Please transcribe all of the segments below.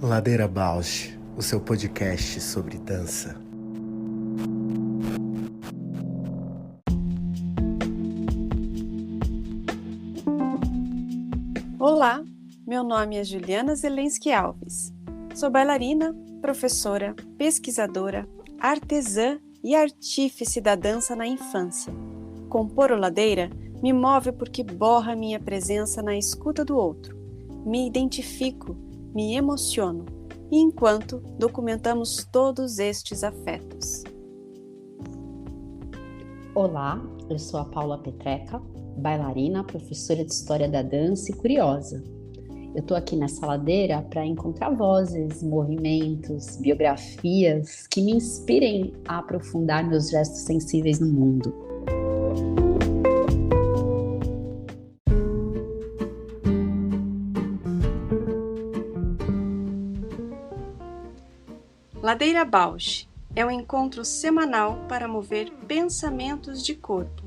Ladeira Bausch, o seu podcast sobre dança. Olá, meu nome é Juliana Zelensky Alves. Sou bailarina, professora, pesquisadora, artesã e artífice da dança na infância. Compor o Ladeira me move porque borra minha presença na escuta do outro. Me identifico, me emociono, e enquanto documentamos todos estes afetos. Olá, eu sou a Paula Petreca, bailarina, professora de História da Dança e curiosa. Eu estou aqui nessa ladeira para encontrar vozes, movimentos, biografias que me inspirem a aprofundar meus gestos sensíveis no mundo. Ladeira Bausch é um encontro semanal para mover pensamentos de corpo.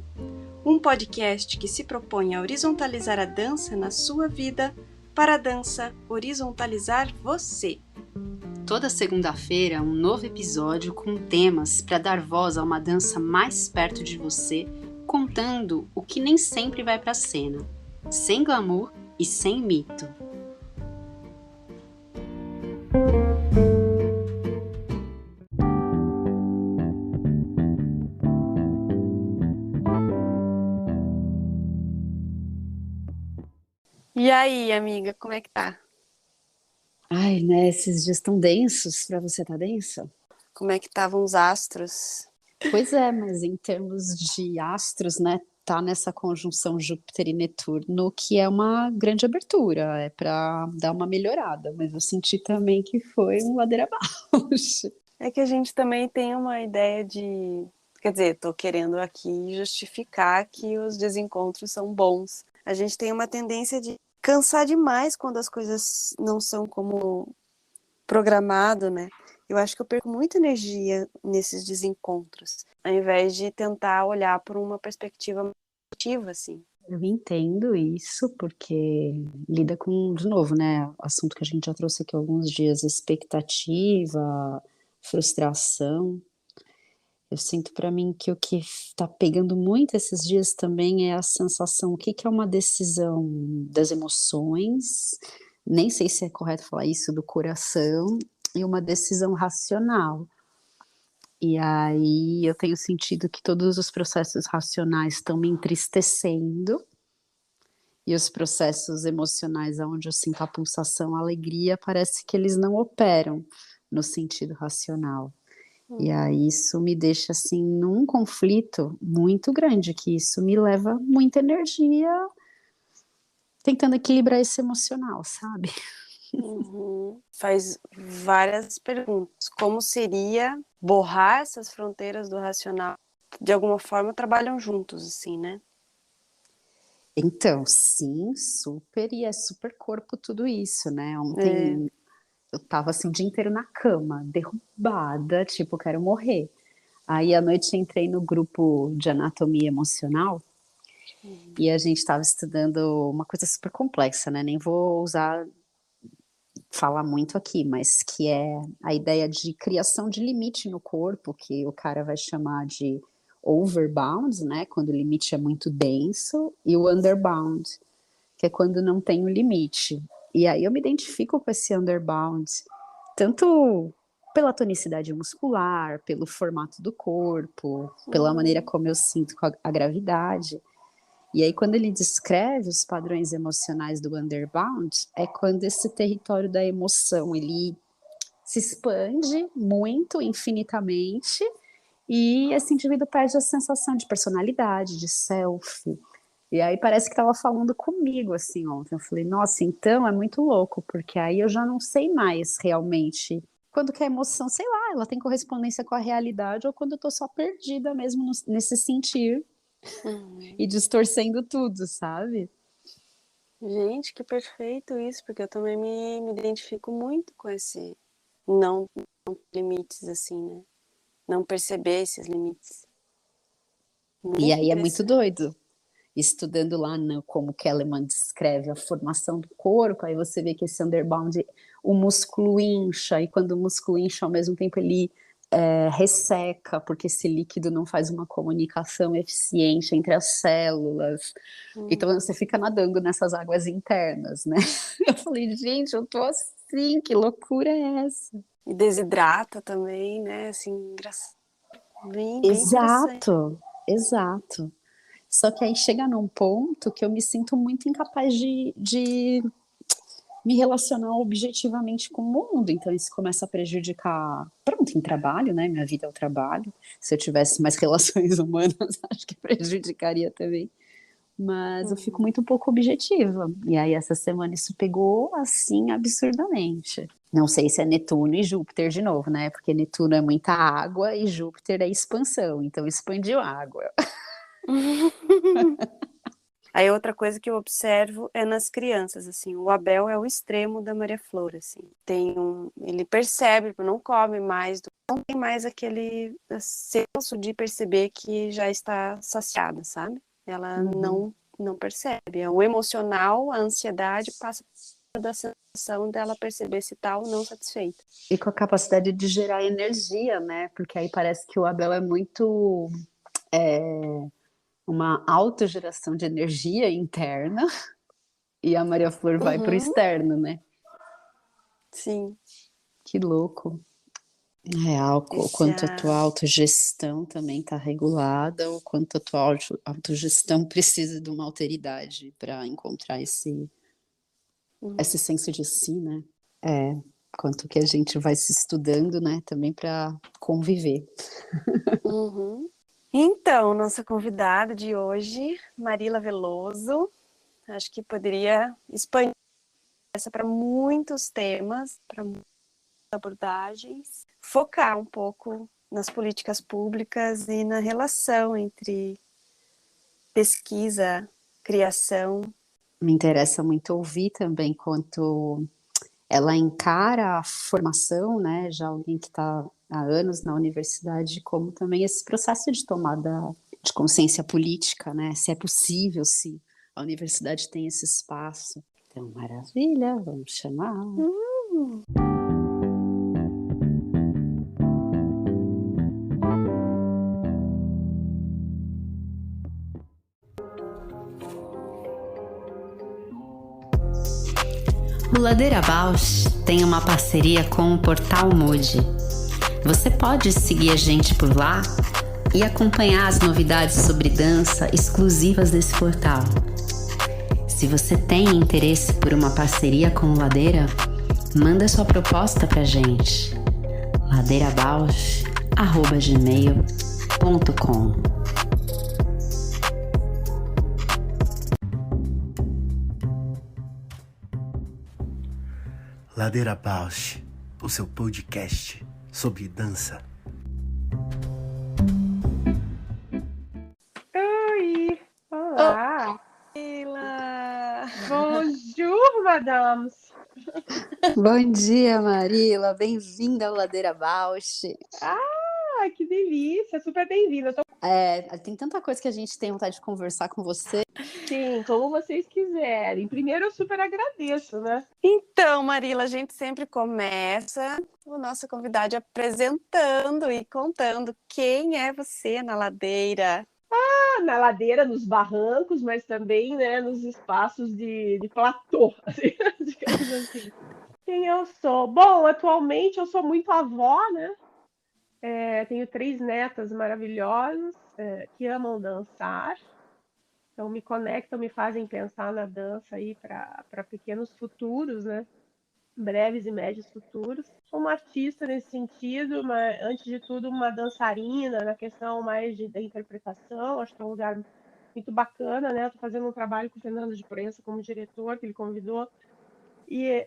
Um podcast que se propõe a horizontalizar a dança na sua vida, para a dança horizontalizar você. Toda segunda-feira, um novo episódio com temas para dar voz a uma dança mais perto de você, contando o que nem sempre vai para a cena, sem glamour e sem mito. E aí, amiga, como é que tá? Ai, né, esses dias tão densos, para você tá denso? Como é que estavam os astros? Pois é, mas em termos de astros, né, tá nessa conjunção Júpiter e Netuno, que é uma grande abertura, é para dar uma melhorada, mas eu senti também que foi um ladeira abaixo. É que a gente também tem uma ideia de... Quer dizer, tô querendo aqui justificar que os desencontros são bons. A gente tem uma tendência de cansar demais quando as coisas não são como programado, né? Eu acho que eu perco muita energia nesses desencontros, ao invés de tentar olhar por uma perspectiva positiva, assim. Eu entendo isso, porque lida com, de novo, né, assunto que a gente já trouxe aqui há alguns dias, expectativa, frustração. Eu sinto para mim que o que está pegando muito esses dias também é a sensação, o que que é uma decisão das emoções, nem sei se é correto falar isso, do coração, e uma decisão racional. E aí eu tenho sentido que todos os processos racionais estão me entristecendo, e os processos emocionais, onde eu sinto a pulsação, a alegria, parece que eles não operam no sentido racional. E aí isso me deixa assim num conflito muito grande, que isso me leva muita energia tentando equilibrar esse emocional, sabe? Faz várias perguntas. Como seria borrar essas fronteiras do racional? De alguma forma trabalham juntos, assim, né? Então, sim, super, e é super corpo tudo isso, né? Ontem eu tava assim o dia inteiro na cama, derrubada, tipo, quero morrer. Aí à noite entrei no grupo de anatomia emocional e a gente estava estudando uma coisa super complexa, né? Nem vou usar falar muito aqui, mas que é a ideia de criação de limite no corpo, que o cara vai chamar de overbound, né? Quando o limite é muito denso, e o underbound, que é quando não tem o limite. E aí eu me identifico com esse underbound, tanto pela tonicidade muscular, pelo formato do corpo, pela maneira como eu sinto com a gravidade. E aí, quando ele descreve os padrões emocionais do underbound, é quando esse território da emoção ele se expande muito, infinitamente, e esse indivíduo perde a sensação de personalidade, de self. E aí parece que estava falando comigo assim ontem. Eu falei, nossa, então é muito louco, porque aí eu já não sei mais realmente quando que a emoção, sei lá, ela tem correspondência com a realidade ou quando eu tô só perdida mesmo nesse sentir e distorcendo tudo, sabe? Gente, que perfeito isso, porque eu também me identifico muito com esse não limites, assim, né? Não perceber esses limites. E Muito aí é muito interessante. doido. estudando lá como Kellerman descreve a formação do corpo, aí você vê que esse underbound, o músculo incha, e quando o músculo incha, ao mesmo tempo ele resseca, porque esse líquido não faz uma comunicação eficiente entre as células. Então você fica nadando nessas águas internas, né? Eu falei, gente, eu tô assim, que loucura é essa? E desidrata também, né? Assim, bem interessante. Exato. Só que aí chega num ponto que eu me sinto muito incapaz de me relacionar objetivamente com o mundo, então isso começa a prejudicar, pronto, em trabalho, né, minha vida é o trabalho, se eu tivesse mais relações humanas, acho que prejudicaria também, mas eu fico muito pouco objetiva, e aí essa semana isso pegou, assim, absurdamente. Não sei se é Netuno e Júpiter de novo, né, porque Netuno é muita água e Júpiter é expansão, então expandiu a água. Aí outra coisa que eu observo é nas crianças, assim, o Abel é o extremo da Maria Flor, assim, ele percebe, não come mais, não tem mais aquele senso de perceber que já está saciada, sabe? Ela não percebe, o emocional, a ansiedade passa da sensação dela perceber se está ou não satisfeita. E com a capacidade de gerar energia, né, porque aí parece que o Abel é muito... uma autogeração de energia interna e a Maria Flor vai para o externo, né? Sim. Que louco. O quanto a tua autogestão também está regulada, o quanto a tua autogestão precisa de uma alteridade para encontrar esse senso de si, né? Quanto que a gente vai se estudando, né? Também para conviver. Então, nossa convidada de hoje, Maríla Veloso, acho que poderia expandir essa para muitos temas, para muitas abordagens, focar um pouco nas políticas públicas e na relação entre pesquisa, criação. Me interessa muito ouvir também quanto ela encara a formação, né, já alguém que está há anos na universidade, como também esse processo de tomada de consciência política, né, se é possível, se a universidade tem esse espaço. Então, maravilha, vamos chamar. O Ladeira Bausch tem uma parceria com o Portal Mood. Você pode seguir a gente por lá e acompanhar as novidades sobre dança exclusivas desse portal. Se você tem interesse por uma parceria com o Ladeira, manda sua proposta pra gente. ladeirabausch@gmail.com. Ladeira Bausch, o seu podcast sobre dança. Oi! Olá! Maríla! Bonjour, madames! Bom dia, Maríla, bem-vinda ao Ladeira Bausch. Ah, que delícia! Super bem-vinda! Tem tanta coisa que a gente tem vontade de conversar com você. Sim, como vocês quiserem. Primeiro, eu super agradeço, né? Então, Maríla, a gente sempre começa o nosso convidado apresentando e contando quem é você na ladeira. Na ladeira, nos barrancos, mas também, né, nos espaços de platô, assim, digamos assim. Quem eu sou? Bom, atualmente eu sou muito avó, né? Tenho 3 netas maravilhosas que amam dançar. Então me conectam, me fazem pensar na dança aí para pequenos futuros, né? Breves e médios futuros. Sou uma artista nesse sentido, mas antes de tudo uma dançarina na questão mais da interpretação. Acho que é um lugar muito bacana, né? Estou fazendo um trabalho com o Fernando de Proença como diretor, que ele convidou. E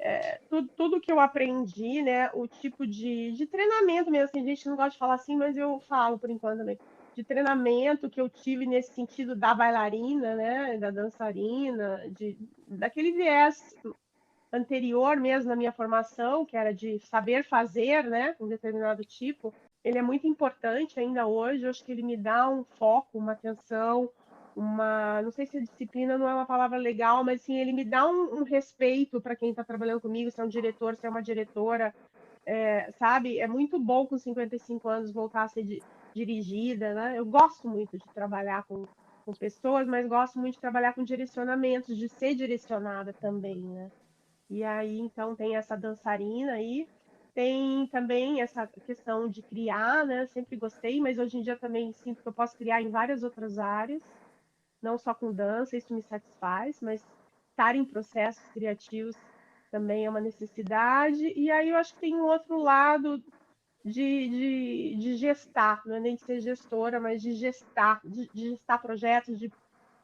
tudo que eu aprendi, né? O tipo de treinamento mesmo, assim, a gente não gosta de falar assim, mas eu falo por enquanto também. De treinamento que eu tive nesse sentido da bailarina, né? Da dançarina, daquele viés anterior mesmo na minha formação, que era de saber fazer, né? Um determinado tipo. Ele é muito importante ainda hoje, eu acho que ele me dá um foco, uma atenção, não sei se a disciplina não é uma palavra legal, mas assim, ele me dá um respeito para quem está trabalhando comigo, se é um diretor, se é uma diretora, sabe? É muito bom com 55 anos voltar a ser dirigida, né? Eu gosto muito de trabalhar com pessoas, mas gosto muito de trabalhar com direcionamentos, de ser direcionada também, né? E aí, então, tem essa dançarina aí, tem também essa questão de criar, né? Sempre gostei, mas hoje em dia também sinto que eu posso criar em várias outras áreas, não só com dança, isso me satisfaz, mas estar em processos criativos também é uma necessidade. E aí eu acho que tem um outro lado de gestar, não é nem de ser gestora, mas de gestar projetos, de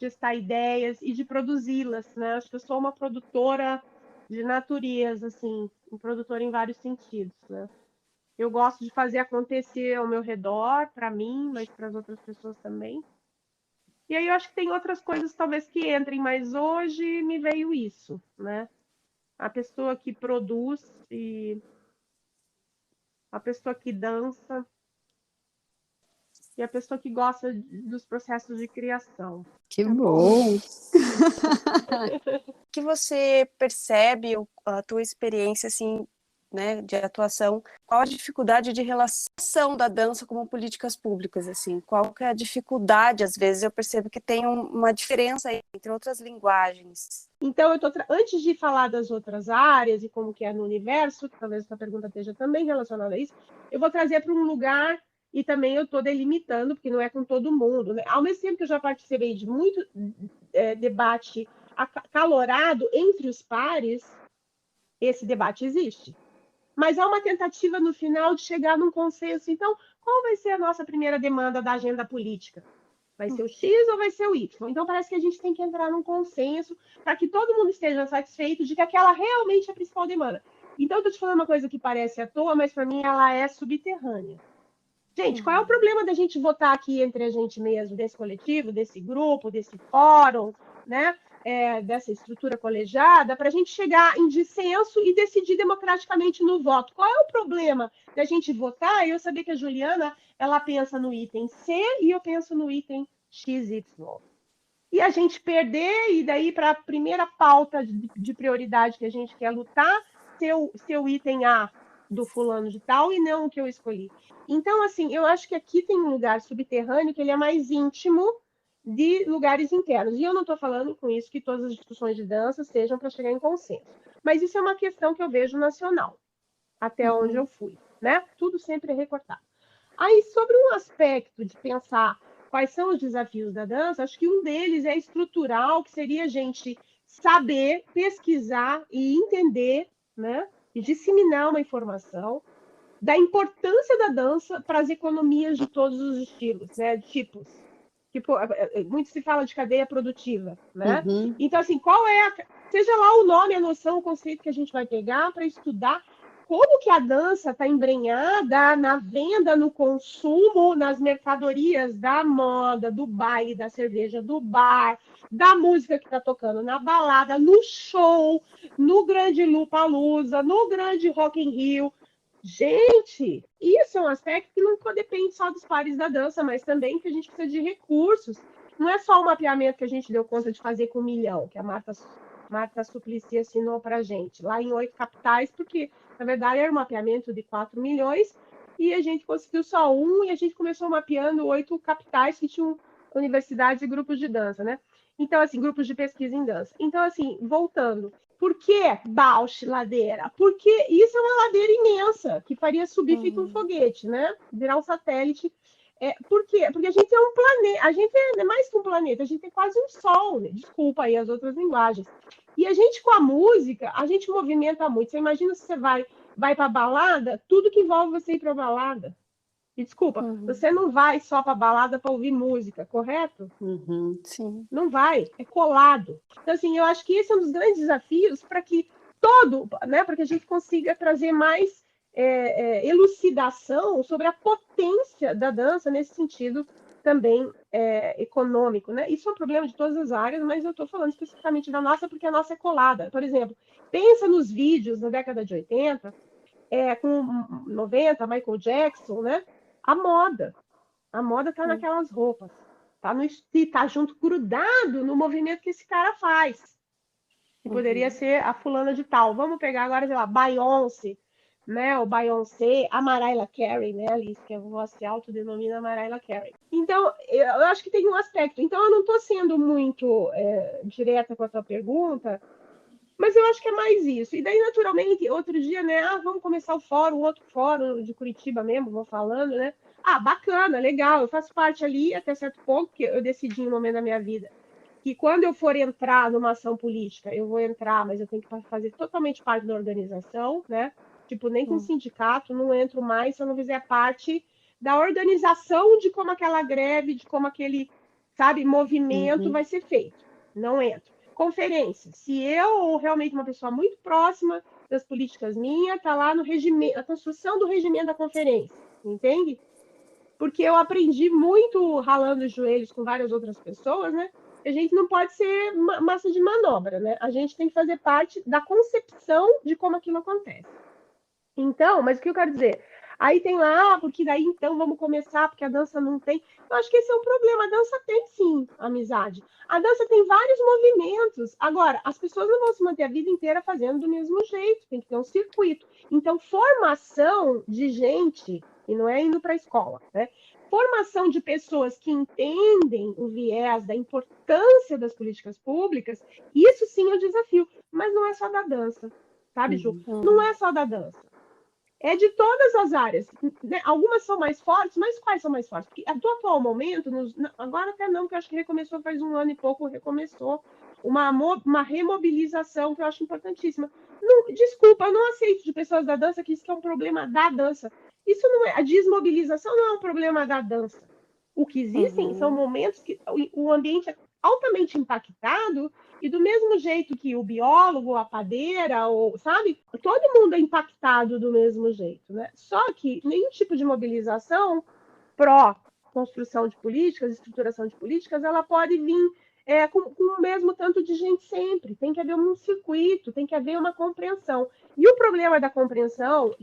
gestar ideias e de produzi-las, né? Acho que eu sou uma produtora de natureza, assim, um produtora em vários sentidos, né? Eu gosto de fazer acontecer ao meu redor, para mim, mas para as outras pessoas também. E aí eu acho que tem outras coisas talvez que entrem, mas hoje me veio isso, né? A pessoa que produz e a pessoa que dança e a pessoa que gosta dos processos de criação. Que bom! Que você percebe a tua experiência assim, né, de atuação, qual a dificuldade de relação da dança com políticas públicas, assim, qual que é a dificuldade, às vezes eu percebo que tem uma diferença entre outras linguagens. Então, antes de falar das outras áreas e como que é no universo, que talvez essa pergunta esteja também relacionada a isso, eu vou trazer para um lugar e também eu estou delimitando, porque não é com todo mundo, né? Ao mesmo tempo que eu já participei de muito debate acalorado entre os pares, esse debate existe. Mas há uma tentativa no final de chegar num consenso. Então, qual vai ser a nossa primeira demanda da agenda política? Vai ser o X ou vai ser o Y? Então, parece que a gente tem que entrar num consenso para que todo mundo esteja satisfeito de que aquela realmente é a principal demanda. Então, eu estou te falando uma coisa que parece à toa, mas para mim ela é subterrânea. Gente, qual é o problema da gente votar aqui entre a gente mesmo, desse coletivo, desse grupo, desse fórum, né? Dessa estrutura colegiada, para a gente chegar em dissenso e decidir democraticamente no voto. Qual é o problema da gente votar e eu saber que a Juliana ela pensa no item C e eu penso no item XY? E a gente perder, e daí para a primeira pauta de prioridade que a gente quer lutar, ser o item A do fulano de tal e não o que eu escolhi. Então, assim, eu acho que aqui tem um lugar subterrâneo que ele é mais íntimo de lugares internos. E eu não estou falando com isso que todas as discussões de dança sejam para chegar em consenso. Mas isso é uma questão que eu vejo nacional, até onde eu fui, né? Tudo sempre é recortado. Aí, sobre um aspecto de pensar quais são os desafios da dança, acho que um deles é estrutural, que seria a gente saber, pesquisar e entender, né? E disseminar uma informação da importância da dança para as economias de todos os estilos, né? Tipos. Tipo, muito se fala de cadeia produtiva, né? Uhum. Então, assim, seja lá o nome, a noção, o conceito que a gente vai pegar para estudar como que a dança está embrenhada na venda, no consumo, nas mercadorias da moda, do baile, da cerveja, do bar, da música que está tocando na balada, no show, no grande Lollapalooza, no grande Rock in Rio. Gente, isso é um aspecto que não depende só dos pares da dança, mas também que a gente precisa de recursos. Não é só o mapeamento que a gente deu conta de fazer com 1 milhão, que a Marta Suplicy assinou para a gente, lá em 8 capitais, porque, na verdade, era um mapeamento de 4 milhões, e a gente conseguiu só 1, e a gente começou mapeando 8 capitais que tinham universidades e grupos de dança, né? Então, assim, grupos de pesquisa em dança. Então, assim, voltando, por que Bausch Ladeira? Porque isso é uma ladeira imensa, que faria subir feito um foguete, né? Virar um satélite. Por quê? Porque a gente é um planeta, a gente é mais que um planeta, a gente é quase um sol, né? Desculpa aí as outras linguagens. E a gente, com a música, a gente movimenta muito. Você imagina se você vai para balada, tudo que envolve você ir para balada. E desculpa, você não vai só para balada para ouvir música, correto? Sim. Não vai, é colado. Então, assim, eu acho que esse é um dos grandes desafios para que né, para que a gente consiga trazer mais elucidação sobre a potência da dança nesse sentido também econômico, né? Isso é um problema de todas as áreas, mas eu estou falando especificamente da nossa, porque a nossa é colada. Por exemplo, pensa nos vídeos da década de 80, com 90, Michael Jackson, né? A moda está naquelas roupas. tá junto, grudado no movimento que esse cara faz. Que poderia ser a fulana de tal. Vamos pegar agora, sei lá, Beyoncé, né? O Beyoncé, a Mariah Carey, né, Alice, que a voz se autodenomina Mariah Carey. Então, eu acho que tem um aspecto. Então, eu não estou sendo muito direta com a tua pergunta, mas eu acho que é mais isso. E daí, naturalmente, outro dia, né? Vamos começar o fórum, outro fórum de Curitiba mesmo, vou falando, né? Bacana, legal, eu faço parte ali até certo ponto, que eu decidi em um momento da minha vida que quando eu for entrar numa ação política, eu vou entrar, mas eu tenho que fazer totalmente parte da organização, né? Tipo, nem com sindicato, não entro mais se eu não fizer parte da organização de como aquela greve, de como aquele, sabe, movimento vai ser feito. Não entro. Conferência. Se eu, ou realmente uma pessoa muito próxima das políticas minhas, tá lá no regimento, a construção do regimento da conferência, entende? Porque eu aprendi muito ralando os joelhos com várias outras pessoas, né? A gente não pode ser massa de manobra, né? A gente tem que fazer parte da concepção de como aquilo acontece. Então, mas o que eu quero dizer? Aí tem lá, porque daí então vamos começar, porque a dança não tem. Eu acho que esse é um problema. A dança tem sim amizade. A dança tem vários movimentos. Agora, as pessoas não vão se manter a vida inteira fazendo do mesmo jeito, tem que ter um circuito. Então, formação de gente, e não é indo para a escola, né? Formação de pessoas que entendem o viés da importância das políticas públicas, isso sim é o desafio. Mas não é só da dança, sabe, Ju? Não é só da dança. É de todas as áreas, né? Algumas são mais fortes, mas quais são mais fortes? Porque do atual momento, agora até não, que eu acho que recomeçou faz 1 ano e pouco, recomeçou uma remobilização que eu acho importantíssima. Não, desculpa, eu não aceito de pessoas da dança que isso que é um problema da dança. Isso não é, a desmobilização não é um problema da dança. O que existem são momentos que o ambiente é altamente impactado, e do mesmo jeito que o biólogo, a padeira, ou, sabe? Todo mundo é impactado do mesmo jeito, né? Só que nenhum tipo de mobilização pró-construção de políticas, estruturação de políticas, ela pode vir com o mesmo tanto de gente sempre. Tem que haver um circuito, tem que haver uma compreensão. E o problema da compreensão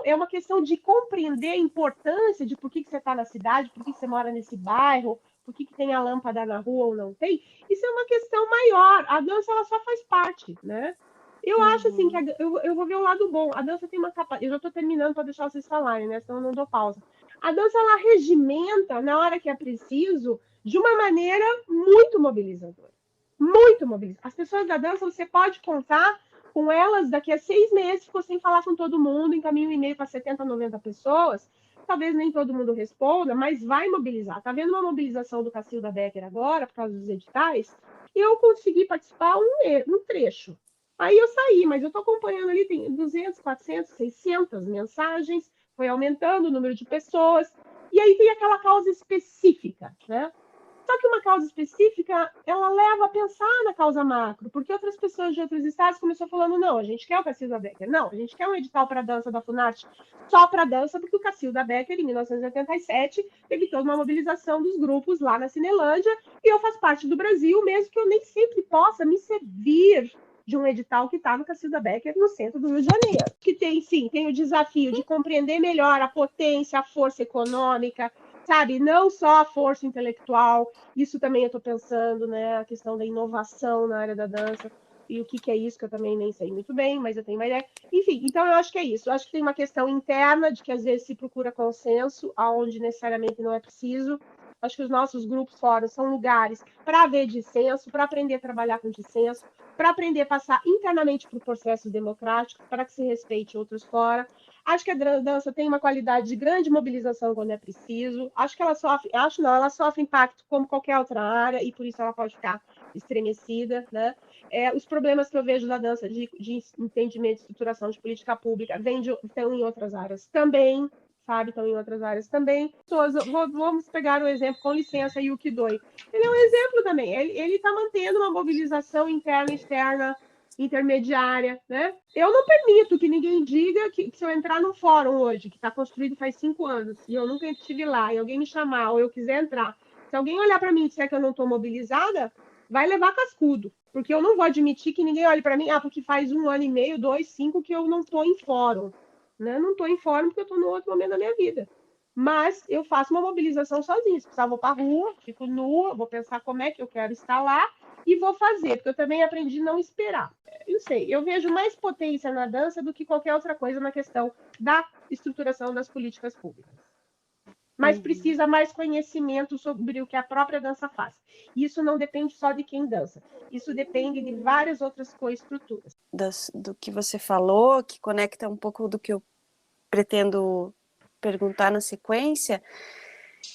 é uma questão de compreender a importância de por que você está na cidade, por que você mora nesse bairro, por que tem a lâmpada na rua ou não tem. Isso é uma questão maior. A dança ela só faz parte, né? Eu acho assim que eu vou ver o lado bom. A dança tem uma capacidade. Eu já estou terminando para deixar vocês falarem, né? Senão eu não dou pausa. A dança ela regimenta na hora que é preciso de uma maneira muito mobilizadora. Muito mobilizadora. As pessoas da dança, você pode contar com elas daqui a 6 meses, ficou sem falar com todo mundo, encaminha um e-mail para 70, 90 pessoas. Talvez nem todo mundo responda, mas vai mobilizar. Está vendo uma mobilização do Cacilda Becker agora, por causa dos editais? E eu consegui participar um trecho. Aí eu saí, mas eu estou acompanhando ali, tem 200, 400, 600 mensagens, foi aumentando o número de pessoas. E aí tem aquela causa específica, né? Só que uma causa específica, ela leva a pensar na causa macro, porque outras pessoas de outros estados começaram falando, não, a gente quer o Cacilda Becker, não, a gente quer um edital para dança da Funarte só para dança, porque o Cacilda Becker, em 1987, teve toda uma mobilização dos grupos lá na Cinelândia, e eu faço parte do Brasil, mesmo que eu nem sempre possa me servir de um edital que está no Cacilda Becker, no centro do Rio de Janeiro. Que tem, sim, tem o desafio de compreender melhor a potência, a força econômica, sabe, não só a força intelectual, isso também eu estou pensando, né, a questão da inovação na área da dança, e o que é isso, que eu também nem sei muito bem, mas eu tenho uma ideia. Enfim, então eu acho que é isso, eu acho que tem uma questão interna de que às vezes se procura consenso, aonde necessariamente não é preciso. Acho que os nossos grupos fóruns são lugares para haver dissenso, para aprender a trabalhar com dissenso, para aprender a passar internamente por processos democráticos, para que se respeite outros fora. Acho que a dança tem uma qualidade de grande mobilização quando é preciso. Acho que ela sofre impacto como qualquer outra área, e por isso ela pode ficar estremecida, né? Os problemas que eu vejo da dança de entendimento de estruturação de política pública estão em outras áreas também, sabe? Estão em outras áreas também. Vamos pegar o exemplo, com licença, Yuki Doi. Ele é um exemplo também. Ele está mantendo uma mobilização interna e externa intermediária, né? Eu não permito que ninguém diga que se eu entrar num fórum hoje, que está construído faz 5 anos, e eu nunca estive lá, e alguém me chamar, ou eu quiser entrar, se alguém olhar para mim e disser que eu não estou mobilizada, vai levar cascudo, porque eu não vou admitir que ninguém olhe para mim, porque faz 1 ano e meio, 2, 5, que eu não estou em fórum, né? Não estou em fórum porque eu estou no outro momento da minha vida. Mas eu faço uma mobilização sozinha. Se precisar, eu vou para a rua, fico nua, vou pensar como é que eu quero estar lá e vou fazer, porque eu também aprendi a não esperar. Eu não sei, eu vejo mais potência na dança do que qualquer outra coisa na questão da estruturação das políticas públicas. Mas precisa mais conhecimento sobre o que a própria dança faz. Isso não depende só de quem dança. Isso depende de várias outras coestruturas. Do que você falou, que conecta um pouco do que eu pretendo perguntar na sequência,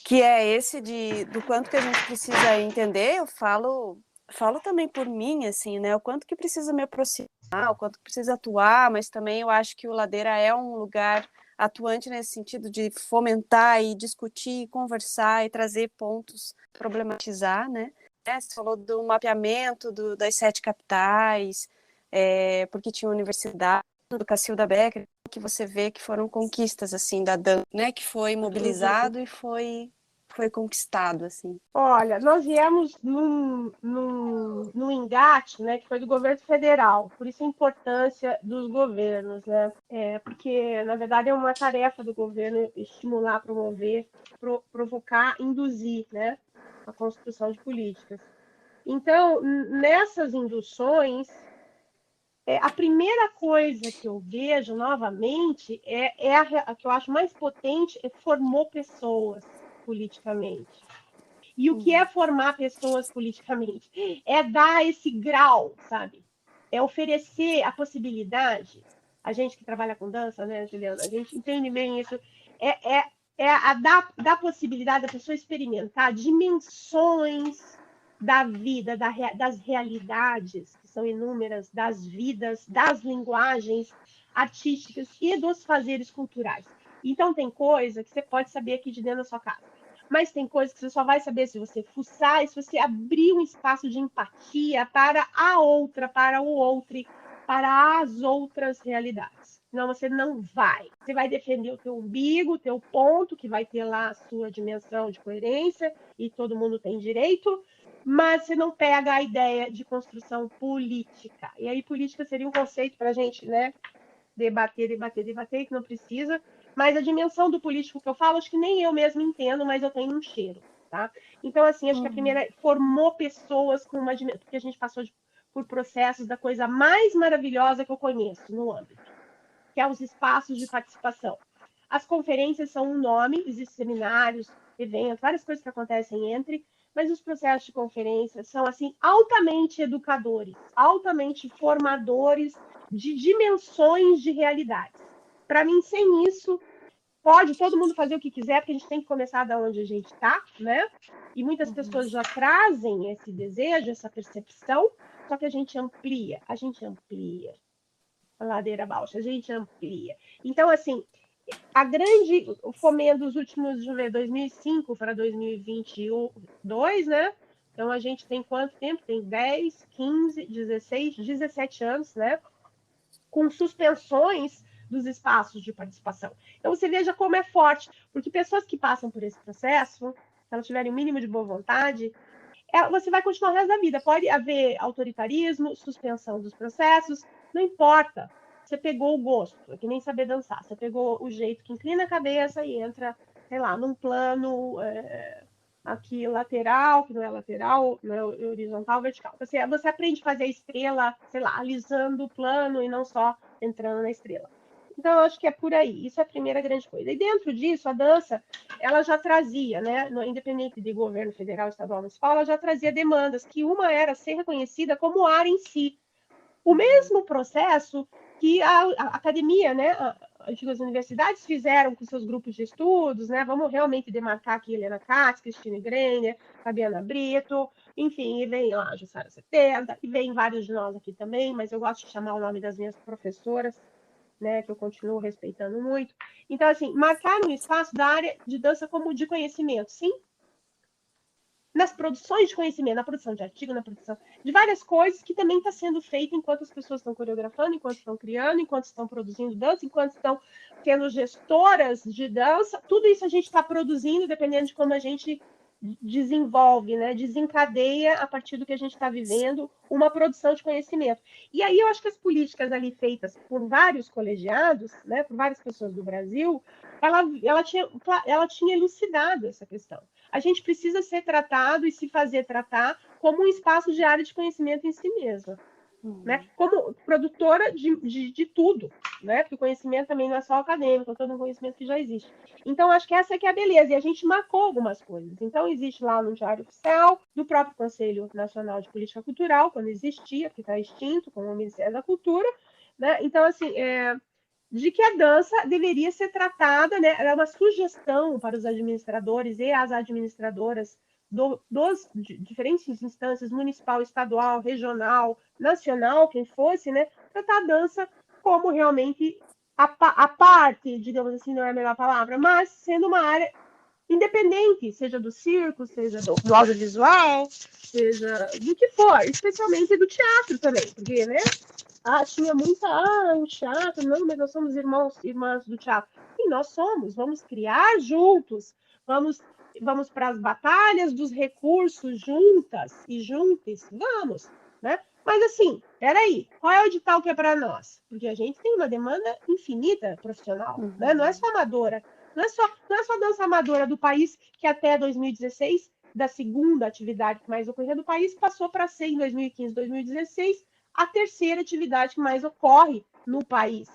que é esse do quanto que a gente precisa entender. Eu falo também por mim, assim, né? O quanto que precisa me aproximar, o quanto que precisa atuar, mas também eu acho que o Ladeira é um lugar atuante nesse sentido de fomentar e discutir, conversar e trazer pontos, problematizar, né? Você falou do mapeamento das 7 capitais, porque tinha universidade, do Cacilda Becker, que você vê que foram conquistas assim da dança, né? Que foi mobilizado e foi conquistado, assim. Olha, nós viemos num engate, né, que foi do governo federal, por isso a importância dos governos, né? Porque, na verdade, é uma tarefa do governo estimular, promover, provocar, induzir, né, a construção de políticas. Então, nessas induções, a primeira coisa que eu vejo novamente a que eu acho mais potente formou pessoas politicamente. E o que é formar pessoas politicamente? É dar esse grau, sabe? É oferecer a possibilidade. A gente que trabalha com dança, né, Juliana? A gente entende bem isso. Dar possibilidade da pessoa experimentar dimensões da vida, das realidades, que são inúmeras, das vidas, das linguagens artísticas e dos fazeres culturais. Então, tem coisa que você pode saber aqui de dentro da sua casa. Mas tem coisas que você só vai saber se você fuçar e se você abrir um espaço de empatia para a outra, para o outro, para as outras realidades. Senão você não vai. Você vai defender o teu umbigo, o teu ponto, que vai ter lá a sua dimensão de coerência, e todo mundo tem direito, mas você não pega a ideia de construção política. E aí política seria um conceito para a gente, né, debater, que não precisa. Mas a dimensão do político que eu falo, acho que nem eu mesmo entendo, mas eu tenho um cheiro, tá? Então, assim, acho que a primeira formou pessoas com uma dimensão, porque a gente passou por processos da coisa mais maravilhosa que eu conheço no âmbito, que é os espaços de participação. As conferências são um nome, existem seminários, eventos, várias coisas que acontecem entre, mas os processos de conferência são, assim, altamente educadores, altamente formadores de dimensões de realidades. Para mim, sem isso, pode todo mundo fazer o que quiser, porque a gente tem que começar da onde a gente está, né? E muitas pessoas já trazem esse desejo, essa percepção, só que a gente amplia a ladeira abaixo, a gente amplia. Então, assim, o fomento dos últimos, deixa eu ver, 2005 para 2022, né? Então, a gente tem quanto tempo? Tem 10, 15, 16, 17 anos, né? Com suspensões dos espaços de participação. Então, você veja como é forte, porque pessoas que passam por esse processo, se elas tiverem o mínimo de boa vontade, você vai continuar o resto da vida. Pode haver autoritarismo, suspensão dos processos, não importa. Você pegou o gosto, é que nem saber dançar. Você pegou o jeito que inclina a cabeça e entra, sei lá, num plano aqui lateral, que não é lateral, não é horizontal, vertical. Você aprende a fazer a estrela, sei lá, alisando o plano e não só entrando na estrela. Então, eu acho que é por aí. Isso é a primeira grande coisa. E dentro disso, a dança, ela já trazia, né, independente de governo federal, estadual, municipal, ela já trazia demandas, que uma era ser reconhecida como área em si. O mesmo processo que a academia, né, as antigas universidades fizeram com seus grupos de estudos, né, vamos realmente demarcar aqui Helena Katz, Cristina Greiner, Fabiana Brito, enfim, e vem lá a Jussara 70, e vem vários de nós aqui também, mas eu gosto de chamar o nome das minhas professoras, né, que eu continuo respeitando muito. Então, assim, marcar um espaço da área de dança como de conhecimento, sim, nas produções de conhecimento, na produção de artigo, na produção de várias coisas que também está sendo feita enquanto as pessoas estão coreografando, enquanto estão criando, enquanto estão produzindo dança, enquanto estão sendo gestoras de dança. Tudo isso a gente está produzindo, dependendo de como a gente desenvolve, né, desencadeia a partir do que a gente está vivendo uma produção de conhecimento. E aí eu acho que as políticas ali feitas por vários colegiados, né, por várias pessoas do Brasil, ela tinha elucidado essa questão. A gente precisa ser tratado e se fazer tratar como um espaço de área de conhecimento em si mesma. Né? Como produtora de tudo, né? Porque o conhecimento também não é só acadêmico, é todo um conhecimento que já existe. Então, acho que essa que é a beleza, e a gente marcou algumas coisas. Então, existe lá no Diário Oficial do próprio Conselho Nacional de Política Cultural, quando existia, que está extinto, como o Ministério da Cultura, né? Então, assim, de que a dança deveria ser tratada, né? Era uma sugestão para os administradores e as administradoras de diferentes instâncias, municipal, estadual, regional, nacional, quem fosse, né, tratar a dança como realmente a parte, digamos assim, não é a melhor palavra, mas sendo uma área independente, seja do circo, seja do audiovisual, seja do que for, especialmente do teatro também, porque, né, tinha muita, o teatro, não, mas nós somos irmãs do teatro. E nós somos, vamos criar juntos, vamos para as batalhas dos recursos juntas e juntos, vamos, né? Mas assim, peraí, qual é o edital que é para nós? Porque a gente tem uma demanda infinita profissional, né? Não é só amadora, não é só dança amadora do país, que até 2016, da segunda atividade que mais ocorria do país, passou para ser em 2015, 2016, a terceira atividade que mais ocorre no país,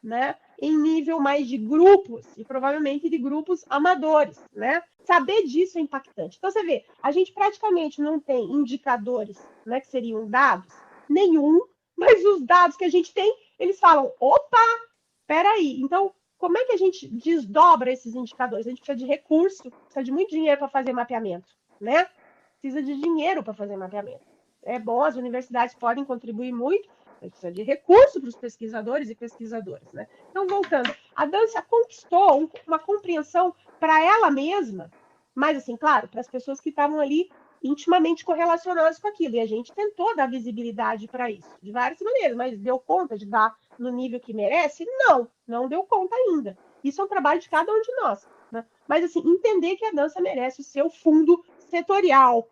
né? Em nível mais de grupos, e provavelmente de grupos amadores, né? Saber disso é impactante. Então, você vê, a gente praticamente não tem indicadores, né, que seriam dados, nenhum, mas os dados que a gente tem, eles falam, opa, peraí, então, como é que a gente desdobra esses indicadores? A gente precisa de recurso, precisa de muito dinheiro para fazer mapeamento, né? Precisa de dinheiro para fazer mapeamento. É bom, as universidades podem contribuir muito, mas precisa de recurso para os pesquisadores e pesquisadoras, né? Então, voltando, a dança conquistou uma compreensão para ela mesma, mas, assim, claro, para as pessoas que estavam ali intimamente correlacionadas com aquilo, e a gente tentou dar visibilidade para isso, de várias maneiras, mas deu conta de dar no nível que merece? Não deu conta ainda. Isso é um trabalho de cada um de nós, né? Mas, assim, entender que a dança merece o seu fundo setorial.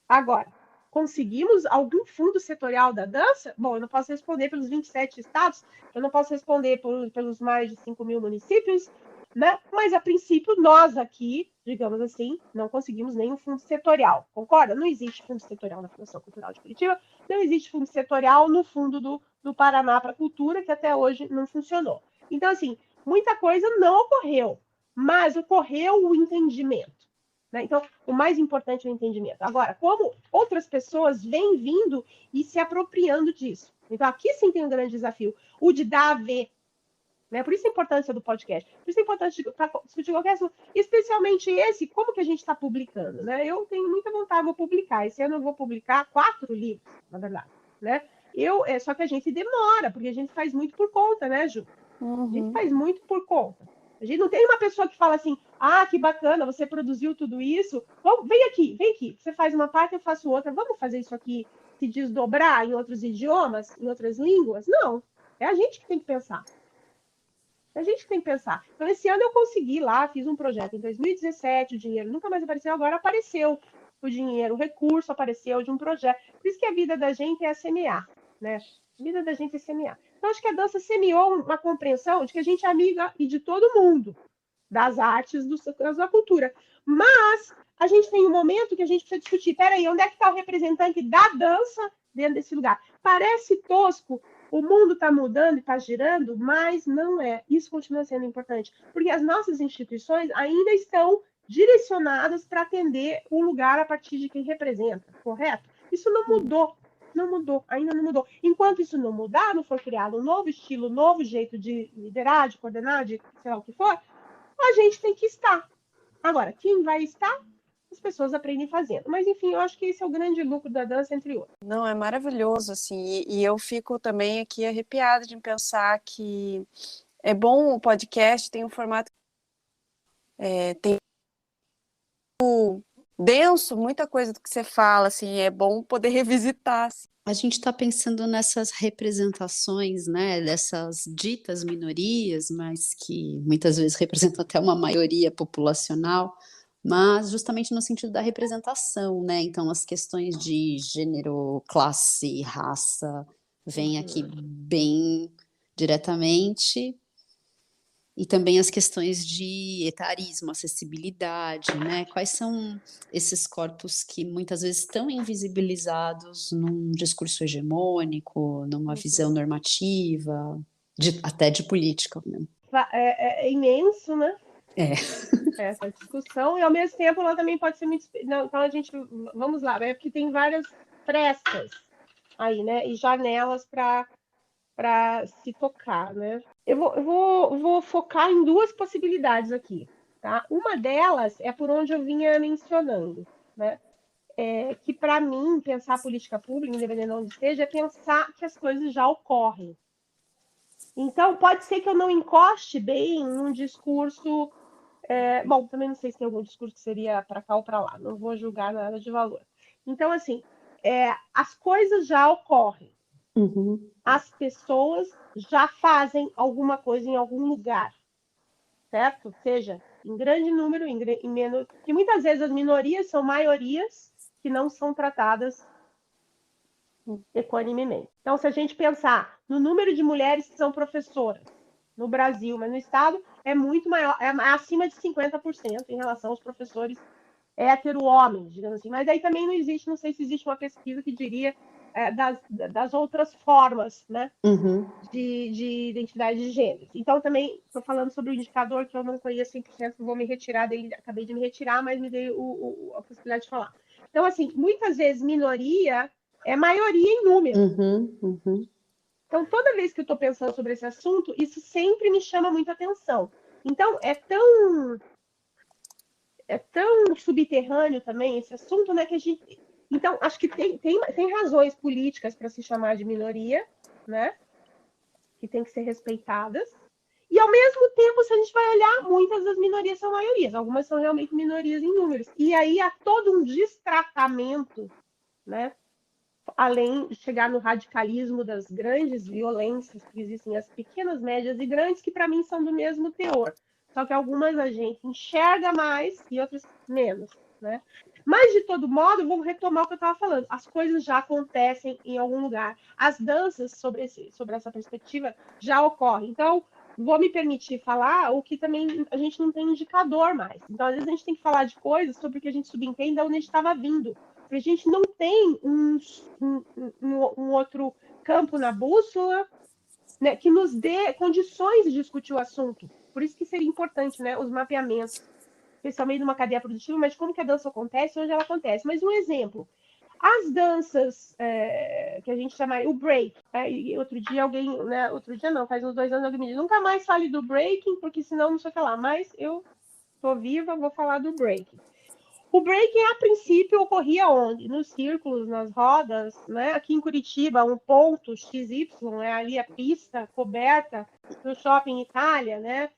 Agora, conseguimos algum fundo setorial da dança? Bom, eu não posso responder pelos 27 estados, eu não posso responder pelos mais de 5 mil municípios, né? Mas, a princípio, nós aqui, digamos assim, não conseguimos nenhum fundo setorial, concorda? Não existe fundo setorial na Fundação Cultural de Curitiba, não existe fundo setorial no fundo do Paraná para a Cultura, que até hoje não funcionou. Então, assim, muita coisa não ocorreu, mas ocorreu o entendimento. Né? Então, o mais importante é o entendimento. Agora, como outras pessoas vêm vindo e se apropriando disso. Então, aqui sim tem um grande desafio, o de dar a ver. Né? Por isso a importância do podcast. Por isso a importância de discutir qualquer assunto, especialmente esse, como que a gente está publicando. Né? Eu tenho muita vontade de publicar. Esse ano eu vou publicar 4 livros, na verdade. Né? Só que a gente demora, porque a gente faz muito por conta, né, Ju? A gente faz muito por conta. A gente não tem uma pessoa que fala assim, que bacana, você produziu tudo isso, vem aqui, você faz uma parte, eu faço outra, vamos fazer isso aqui se desdobrar em outros idiomas, em outras línguas? Não, é a gente que tem que pensar. É a gente que tem que pensar. Então, esse ano eu consegui lá, fiz um projeto em 2017, o dinheiro nunca mais apareceu, agora apareceu o dinheiro, o recurso apareceu de um projeto. Por isso que a vida da gente é semear, né? A vida da gente é semear. Então, acho que a dança semeou uma compreensão de que a gente é amiga e de todo mundo, das artes, da cultura. Mas a gente tem um momento que a gente precisa discutir, peraí, onde é que está o representante da dança dentro desse lugar? Parece tosco, o mundo está mudando e está girando, mas não é. Isso continua sendo importante, porque as nossas instituições ainda estão direcionadas para atender o lugar a partir de quem representa, correto? Isso não mudou. Não mudou, ainda não mudou. Enquanto isso não mudar, não for criado um novo estilo, um novo jeito de liderar, de coordenar, de sei lá o que for, a gente tem que estar. Agora, quem vai estar? As pessoas aprendem fazendo. Mas, enfim, eu acho que esse é o grande lucro da dança, entre outros. Não, é maravilhoso, assim, e eu fico também aqui arrepiada de pensar que é bom o podcast, tem um formato tem denso, muita coisa do que você fala, assim, é bom poder revisitar. Assim. A gente está pensando nessas representações, né, dessas ditas minorias, mas que muitas vezes representam até uma maioria populacional, mas justamente no sentido da representação, né? Então, as questões de gênero, classe, raça, vêm aqui bem diretamente. E também as questões de etarismo, acessibilidade, né? Quais são esses corpos que muitas vezes estão invisibilizados num discurso hegemônico, numa visão normativa, até de política, né? É imenso, né? É. Essa discussão, e ao mesmo tempo ela também pode ser muito. Não, então a gente. Vamos lá, é porque tem várias frestas aí, né? E janelas para se tocar, né? Eu vou focar em duas possibilidades aqui, tá? Uma delas é por onde eu vinha mencionando, né? Que para mim, pensar a política pública, independente de onde esteja, é pensar que as coisas já ocorrem. Então, pode ser que eu não encoste bem num discurso. Bom, também não sei se tem algum discurso que seria para cá ou para lá, não vou julgar nada de valor. Então, assim, as coisas já ocorrem. Uhum. As pessoas já fazem alguma coisa em algum lugar, certo? Seja em grande número, em menos. Que muitas vezes as minorias são maiorias que não são tratadas equanimemente. Então, se a gente pensar no número de mulheres que são professoras no Brasil, mas no Estado é muito maior, é acima de 50% em relação aos professores hétero-homens, digamos assim. Mas aí também não existe, não sei se existe uma pesquisa que diria das outras formas, né, de identidade de gênero. Então, também estou falando sobre o indicador que eu não conheço 100%, vou me retirar dele, acabei de me retirar, mas me dei a possibilidade de falar. Então, assim, muitas vezes minoria é maioria em número. Então, toda vez que eu estou pensando sobre esse assunto, isso sempre me chama muita atenção. Então, é tão subterrâneo também esse assunto, né, que a gente... Então, acho que tem razões políticas para se chamar de minoria, né, que tem que ser respeitadas. E, ao mesmo tempo, se a gente vai olhar, muitas das minorias são maiorias. Algumas são realmente minorias em números. E aí há todo um destratamento, né, além de chegar no radicalismo das grandes violências que existem, as pequenas, médias e grandes, que para mim são do mesmo teor. Só que algumas a gente enxerga mais e outras menos, né? Mas, de todo modo, vou retomar o que eu estava falando. As coisas já acontecem em algum lugar. As danças, sobre essa perspectiva, já ocorrem. Então, vou me permitir falar o que também a gente não tem indicador mais. Então, às vezes, a gente tem que falar de coisas sobre o que a gente subentende de onde a gente estava vindo. Porque a gente não tem um outro campo na bússola, né, que nos dê condições de discutir o assunto. Por isso que seria importante, né, os mapeamentos, especialmente numa cadeia produtiva, mas como que a dança acontece, onde ela acontece. Mas um exemplo, as danças que a gente chama o break, e outro dia alguém, né, outro dia não, faz uns 2 anos alguém me disse, nunca mais fale do breaking, porque senão não sei o que lá, mas eu tô viva, vou falar do breaking. O breaking, a princípio, ocorria onde? Nos círculos, nas rodas, né? Aqui em Curitiba, um ponto XY, ali a pista coberta no Shopping Itália, né?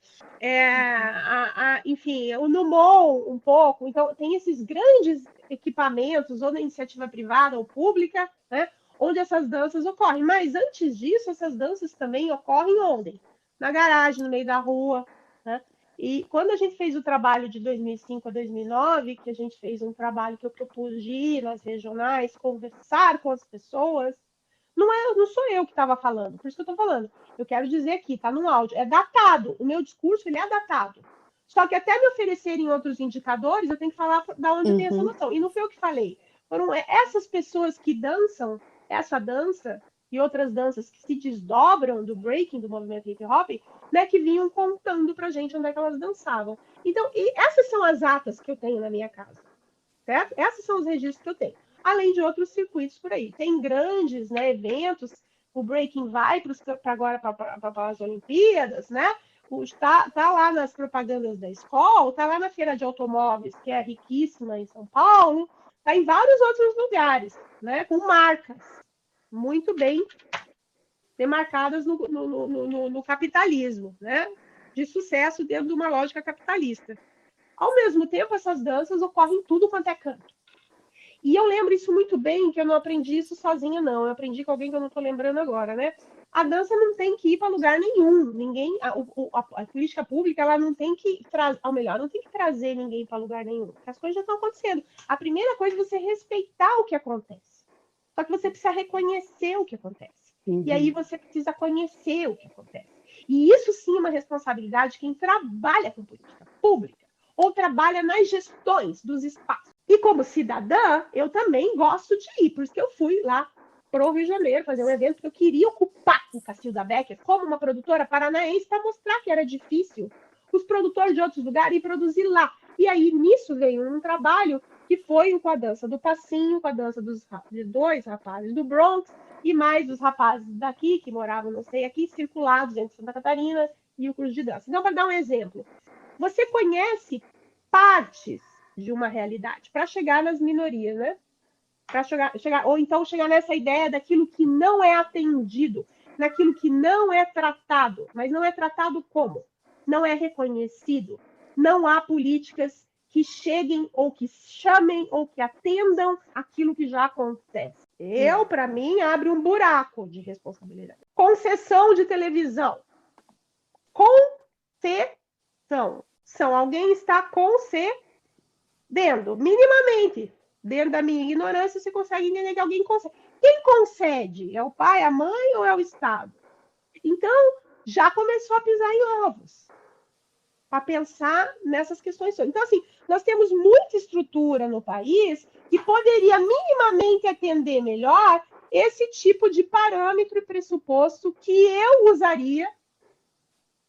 Enfim, o Numon um pouco. Então, tem esses grandes equipamentos, ou da iniciativa privada ou pública, né? Onde essas danças ocorrem. Mas, antes disso, essas danças também ocorrem onde? Na garagem, no meio da rua, né? E quando a gente fez o trabalho de 2005 a 2009, que a gente fez um trabalho que eu propus de ir nas regionais, conversar com as pessoas, não sou eu que estava falando, por isso que eu estou falando. Eu quero dizer aqui, está no áudio, é datado, o meu discurso ele é datado. Só que até me oferecerem outros indicadores, eu tenho que falar da onde eu tenho essa noção. E não foi eu que falei. Foram essas pessoas que dançam essa dança e outras danças que se desdobram do breaking, do movimento hip hop, né, que vinham contando pra gente onde é que elas dançavam. Então, essas são as atas que eu tenho na minha casa, certo? Esses são os registros que eu tenho. Além de outros circuitos por aí. Tem grandes, né, eventos, o breaking vai agora para as Olimpíadas, né? Tá lá nas propagandas da escola, tá lá na feira de automóveis, que é riquíssima em São Paulo, tá em vários outros lugares, né, com marcas muito bem demarcadas no capitalismo, né? De sucesso dentro de uma lógica capitalista. Ao mesmo tempo, essas danças ocorrem em tudo quanto é canto. E eu lembro isso muito bem, que eu não aprendi isso sozinha, não. Eu aprendi com alguém que eu não estou lembrando agora, né? A dança não tem que ir para lugar nenhum. Ninguém, a política pública, ela não tem que trazer, ou melhor, não tem que trazer ninguém para lugar nenhum. Porque as coisas já estão acontecendo. A primeira coisa é você respeitar o que acontece. Só que você precisa reconhecer o que acontece. E aí você precisa conhecer o que acontece. E isso sim é uma responsabilidade de quem trabalha com política pública ou trabalha nas gestões dos espaços. E como cidadã, eu também gosto de ir. Por isso que eu fui lá para o Rio de Janeiro fazer um evento, porque eu queria ocupar o Cacilda Becker como uma produtora paranaense para mostrar que era difícil os produtores de outros lugares ir produzir lá. E aí, nisso veio um trabalho que foi com a dança do passinho, com a dança de dois rapazes do Bronx, e mais os rapazes daqui, que moravam, não sei, aqui, circulados entre Santa Catarina e o curso de dança. Então, para dar um exemplo, você conhece partes de uma realidade para chegar nas minorias, né? Para chegar, ou então chegar nessa ideia daquilo que não é atendido, naquilo que não é tratado. Mas não é tratado como? Não é reconhecido. Não há políticas que cheguem ou que chamem ou que atendam aquilo que já acontece. Para mim, abre um buraco de responsabilidade. Concessão de televisão. Concessão. Alguém está concedendo, minimamente. Dentro da minha ignorância, você consegue entender que alguém concede. Quem concede? É o pai, a mãe ou é o Estado? Então, já começou a pisar em ovos para pensar nessas questões. Então, assim, nós temos muita estrutura no país que poderia minimamente atender melhor esse tipo de parâmetro e pressuposto que eu usaria,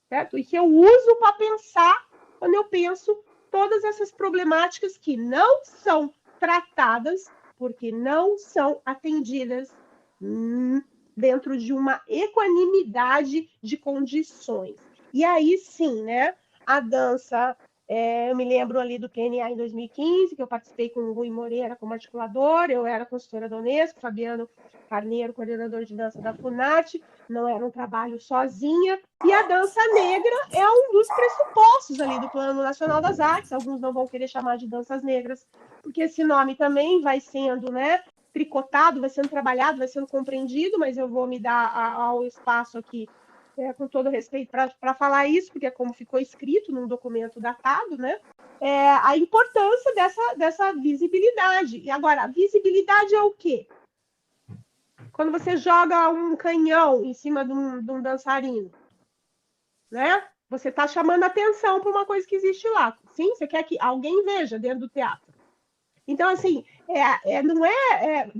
certo? E que eu uso para pensar quando eu penso todas essas problemáticas que não são tratadas porque não são atendidas dentro de uma equanimidade de condições. E aí sim, né? A dança, eu me lembro ali do PNA em 2015, que eu participei com o Rui Moreira como articulador, eu era consultora da Unesco, Fabiano Carneiro, coordenador de dança da FUNAT, não era um trabalho sozinha, e a dança negra é um dos pressupostos ali do Plano Nacional das Artes, alguns não vão querer chamar de danças negras, porque esse nome também vai sendo, né, tricotado, vai sendo trabalhado, vai sendo compreendido, mas eu vou me dar ao espaço aqui, com todo respeito, para falar isso, porque é como ficou escrito num documento datado, né, a importância dessa visibilidade. E agora, a visibilidade é o quê? Quando você joga um canhão em cima de um dançarino, né? Você está chamando atenção para uma coisa que existe lá. Sim, você quer que alguém veja dentro do teatro. Então, assim, não é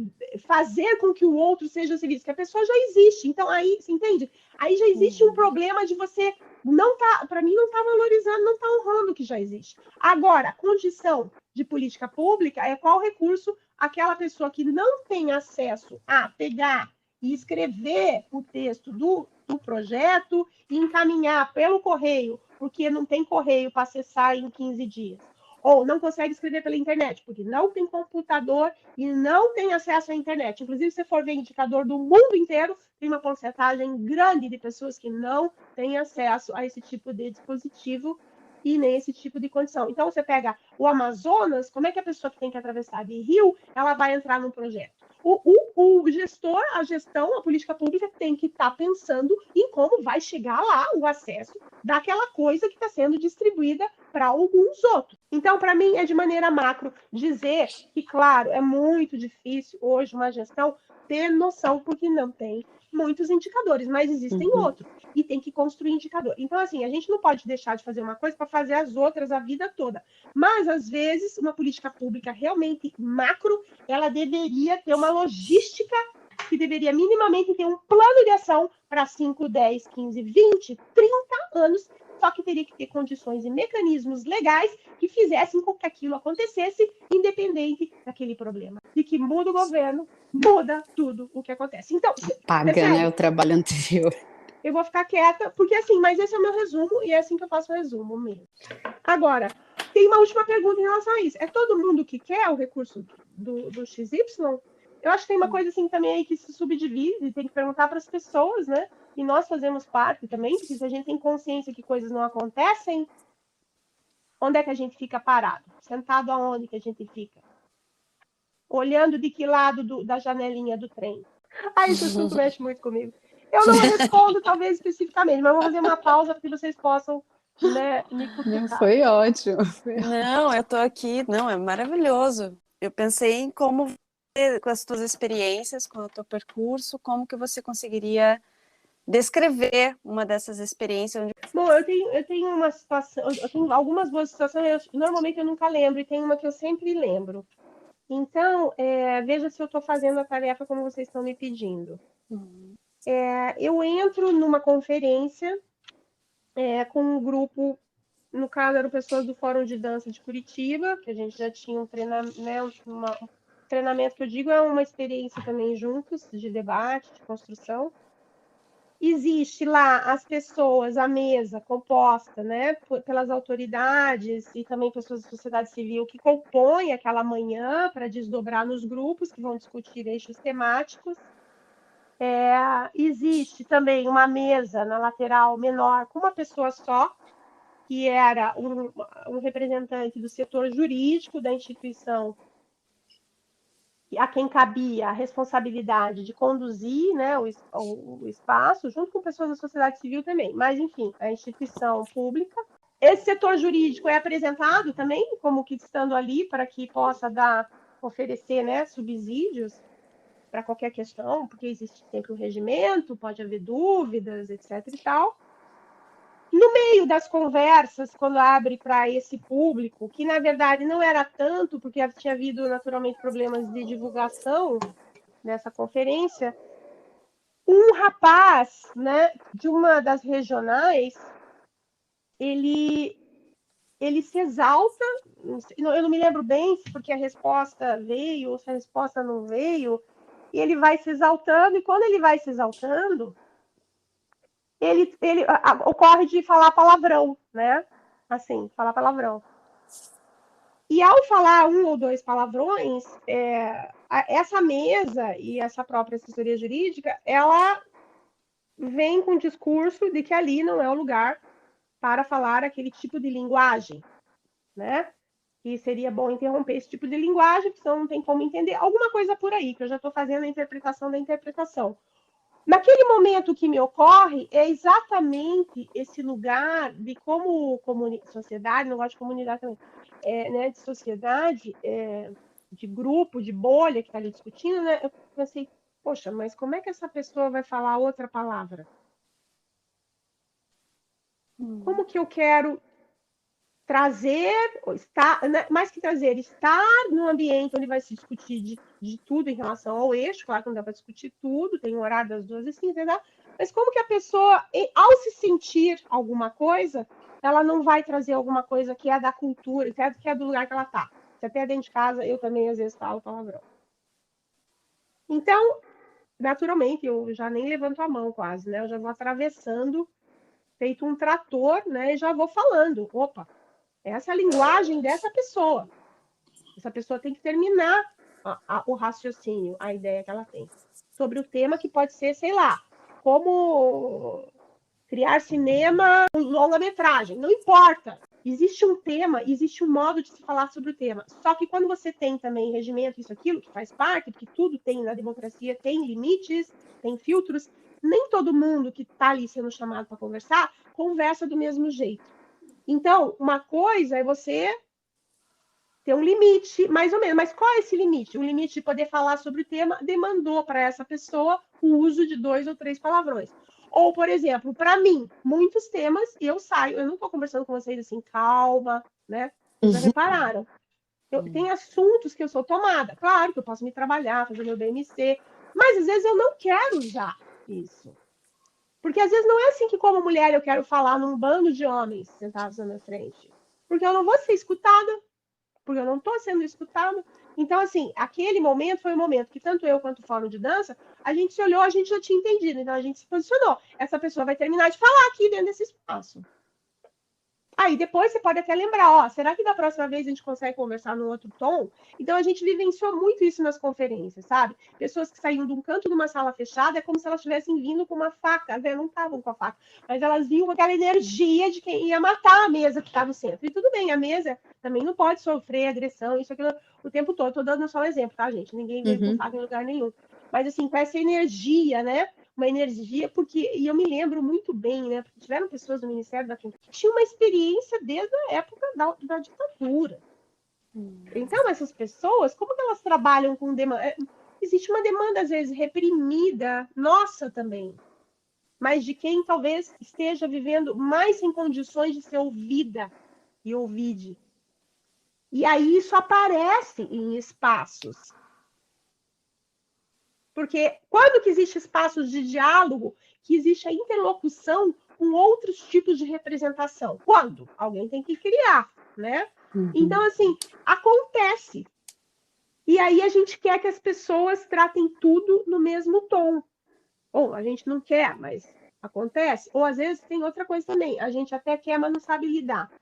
fazer com que o outro seja visto, que a pessoa já existe. Então, aí, você entende? Aí já existe um problema de você não tá, para mim, não está valorizando, não está honrando o que já existe. Agora, a condição de política pública é qual recurso aquela pessoa que não tem acesso a pegar e escrever o texto do projeto e encaminhar pelo correio, porque não tem correio para acessar em 15 dias. Ou não consegue escrever pela internet, porque não tem computador e não tem acesso à internet. Inclusive, se você for ver indicador do mundo inteiro, tem uma porcentagem grande de pessoas que não têm acesso a esse tipo de dispositivo e nem esse tipo de condição. Então, você pega o Amazonas, como é que a pessoa que tem que atravessar de rio, ela vai entrar num projeto? O gestor, a gestão, a política pública tem que estar pensando em como vai chegar lá o acesso daquela coisa que está sendo distribuída para alguns outros. Então, para mim, é de maneira macro dizer que, claro, é muito difícil hoje uma gestão ter noção, porque não tem muitos indicadores, mas existem outros, e tem que construir indicador. Então, assim, a gente não pode deixar de fazer uma coisa para fazer as outras a vida toda. Mas, às vezes, uma política pública realmente macro, ela deveria ter uma logística que deveria minimamente ter um plano de ação para 5, 10, 15, 20, 30 anos, só que teria que ter condições e mecanismos legais que fizessem com que aquilo acontecesse, independente daquele problema. E que muda o governo, muda tudo o que acontece. Então, paga, né, o trabalho anterior. Eu vou ficar quieta, porque assim, mas esse é o meu resumo, e é assim que eu faço o resumo mesmo. Agora, tem uma última pergunta em relação a isso. É todo mundo que quer o recurso do XY? Eu acho que tem uma coisa assim também aí que se subdivide, tem que perguntar para as pessoas, né? E nós fazemos parte também, porque se a gente tem consciência que coisas não acontecem, onde é que a gente fica parado? Sentado aonde que a gente fica? olhando de que lado da janelinha do trem? Esse assunto mexe muito comigo. Eu não respondo, talvez, especificamente, mas vou fazer uma pausa para que vocês possam, né, me Não, cutucar. foi ótimo. Não, eu tô aqui, não, é maravilhoso. Eu pensei em como você, com as tuas experiências, com o teu percurso, como que você conseguiria descrever uma dessas experiências onde... Bom, eu tenho uma situação, eu tenho algumas boas situações, normalmente eu nunca lembro, e tem uma que eu sempre lembro. Então, veja se eu estou fazendo a tarefa como vocês estão me pedindo. Eu entro numa conferência com um grupo, no caso eram pessoas do Fórum de Dança de Curitiba, que a gente já tinha um treinamento, né, um treinamento que eu digo é uma experiência também juntos, de debate, de construção. Existe lá as pessoas, a mesa composta, né, pelas autoridades e também pessoas da sociedade civil que compõem aquela manhã para desdobrar nos grupos que vão discutir eixos temáticos. Existe também uma mesa na lateral menor com uma pessoa só, que era um representante do setor jurídico da instituição, a quem cabia a responsabilidade de conduzir, né, o espaço, junto com pessoas da sociedade civil também, mas, enfim, a instituição pública. Esse setor jurídico é apresentado também como que estando ali para que possa oferecer, né, subsídios para qualquer questão, porque existe sempre um regimento, pode haver dúvidas, etc. e tal. No meio das conversas, quando abre para esse público, que na verdade não era tanto, porque tinha havido naturalmente problemas de divulgação nessa conferência, um rapaz, né, de uma das regionais, ele se exalta, eu não me lembro bem se porque a resposta veio ou se a resposta não veio, e ele vai se exaltando, e quando ele vai se exaltando, ele ocorre de falar palavrão, né? Assim, falar palavrão. E ao falar um ou dois palavrões, essa mesa e essa própria assessoria jurídica, ela vem com o discurso de que ali não é o lugar para falar aquele tipo de linguagem, né? E seria bom interromper esse tipo de linguagem, porque senão não tem como entender. Alguma coisa por aí, que eu já estou fazendo a interpretação da interpretação. Naquele momento que me ocorre, é exatamente esse lugar de como sociedade, não gosto de comunidade também, né, de sociedade, de grupo, de bolha que está ali discutindo, né? Eu pensei, poxa, mas como é que essa pessoa vai falar outra palavra? Como que eu quero trazer, mais que trazer, estar num ambiente onde vai se discutir de tudo em relação ao eixo, claro que não dá para discutir tudo, tem um horário das 2h15, né? Mas como que a pessoa, ao se sentir alguma coisa, ela não vai trazer alguma coisa que é da cultura, que é do lugar que ela está. Se até dentro de casa, eu também às vezes falo palavrão. Então, naturalmente, eu já nem levanto a mão quase, né? Eu já vou atravessando, feito um trator, né? E já vou falando, opa, essa é a linguagem dessa pessoa. Essa pessoa tem que terminar o raciocínio, a ideia que ela tem. Sobre o tema que pode ser, sei lá, como criar cinema em longa-metragem. Não importa. Existe um tema, existe um modo de se falar sobre o tema. Só que quando você tem também regimento, isso, aquilo, que faz parte, porque tudo tem na democracia, tem limites, tem filtros, nem todo mundo que está ali sendo chamado para conversar, conversa do mesmo jeito. Então, uma coisa é você ter um limite, mais ou menos. Mas qual é esse limite? O limite de poder falar sobre o tema demandou para essa pessoa o uso de 2 ou 3 palavrões. Ou, por exemplo, para mim, muitos temas, eu saio, eu não estou conversando com vocês assim, calma, né? Vocês já repararam. Tem assuntos que eu sou tomada. Claro que eu posso me trabalhar, fazer meu BMC, mas às vezes eu não quero usar isso. Porque às vezes não é assim que, como mulher, eu quero falar num bando de homens sentados na minha frente. Porque eu não vou ser escutada, porque eu não estou sendo escutada. Então, assim, aquele momento foi um momento que tanto eu quanto o Fórum de Dança, a gente se olhou, a gente já tinha entendido, então a gente se posicionou. Essa pessoa vai terminar de falar aqui dentro desse espaço. Aí depois você pode até lembrar, ó, será que da próxima vez a gente consegue conversar num outro tom? Então a gente vivenciou muito isso nas conferências, sabe? Pessoas que saíam de um canto de uma sala fechada, é como se elas estivessem vindo com uma faca, né? Não estavam com a faca, mas elas vinham com aquela energia de quem ia matar a mesa que está no centro. E tudo bem, a mesa também não pode sofrer agressão, isso, aquilo, o tempo todo. Estou dando só um exemplo, tá, gente? Ninguém veio com faca em lugar nenhum. Mas assim, com essa energia, né? Uma energia, porque, e eu me lembro muito bem, né? Porque tiveram pessoas do Ministério da Cultura que tinham uma experiência desde a época da ditadura. Então, essas pessoas, como que elas trabalham com demanda? Existe uma demanda, às vezes, reprimida, nossa também, mas de quem talvez esteja vivendo mais sem condições de ser ouvida e ouvide. E aí isso aparece em espaços. Porque quando que existe espaços de diálogo, que existe a interlocução com outros tipos de representação? Quando? Alguém tem que criar, né? Então, assim, acontece. E aí a gente quer que as pessoas tratem tudo no mesmo tom. Ou a gente não quer, mas acontece. Ou às vezes tem outra coisa também. A gente até quer, mas não sabe lidar.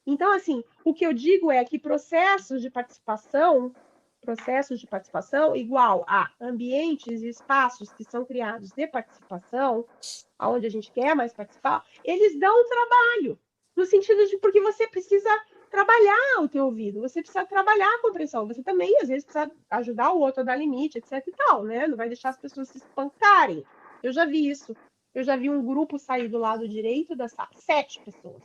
Então, assim, o que eu digo é que processos de participação igual a ambientes e espaços que são criados de participação, onde a gente quer mais participar, eles dão trabalho. No sentido de porque você precisa trabalhar o teu ouvido, você precisa trabalhar a compreensão, você também, às vezes, precisa ajudar o outro a dar limite, etc e tal, né? Não vai deixar as pessoas se espancarem. Eu já vi isso. Eu já vi um grupo sair do lado direito da sala, 7 pessoas.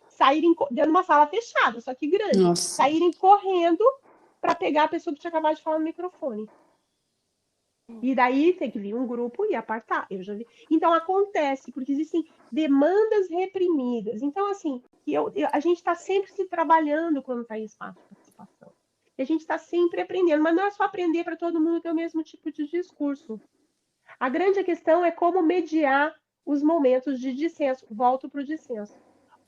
Saírem dentro de uma sala fechada, só que grande. Nossa. Saírem correndo para pegar a pessoa que tinha acabado de falar no microfone. E daí tem que vir um grupo e apartar. Eu já vi. Então acontece, porque existem demandas reprimidas. Então, assim, a gente está sempre se trabalhando quando está em espaço de participação. E a gente está sempre aprendendo, mas não é só aprender para todo mundo ter o mesmo tipo de discurso. A grande questão é como mediar os momentos de dissenso. Volto para o dissenso.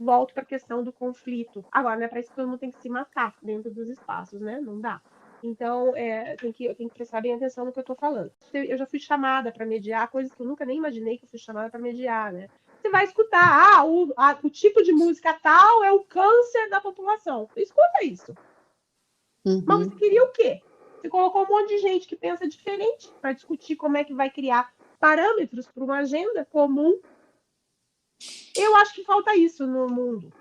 Volto para a questão do conflito. Agora, não é para isso que todo mundo tem que se matar dentro dos espaços, né? Não dá. Então, eu tenho que prestar bem atenção no que eu estou falando. Eu já fui chamada para mediar, coisas que eu nunca nem imaginei que eu fui chamada para mediar, né? Você vai escutar, o tipo de música tal é o câncer da população. Escuta isso. Mas você queria o quê? Você colocou um monte de gente que pensa diferente para discutir como é que vai criar parâmetros para uma agenda comum. Eu acho que falta isso no mundo.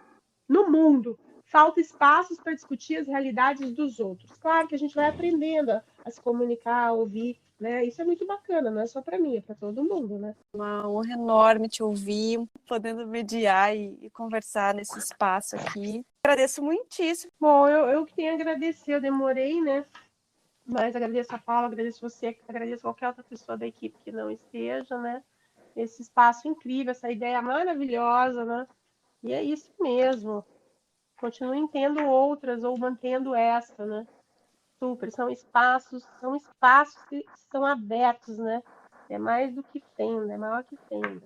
No mundo, falta espaços para discutir as realidades dos outros. Claro que a gente vai aprendendo a se comunicar, a ouvir, né? Isso é muito bacana, não é só para mim, é para todo mundo, né? Uma honra enorme te ouvir, podendo mediar e conversar nesse espaço aqui. Agradeço muitíssimo. Bom, eu que tenho a agradecer, eu demorei, né? Mas agradeço a Paula, agradeço você, agradeço qualquer outra pessoa da equipe que não esteja, né? Esse espaço incrível, essa ideia maravilhosa, né? E é isso mesmo. Continuem tendo outras ou mantendo essa, né? Super, são espaços que são abertos, né? É mais do que fenda, é maior que fenda.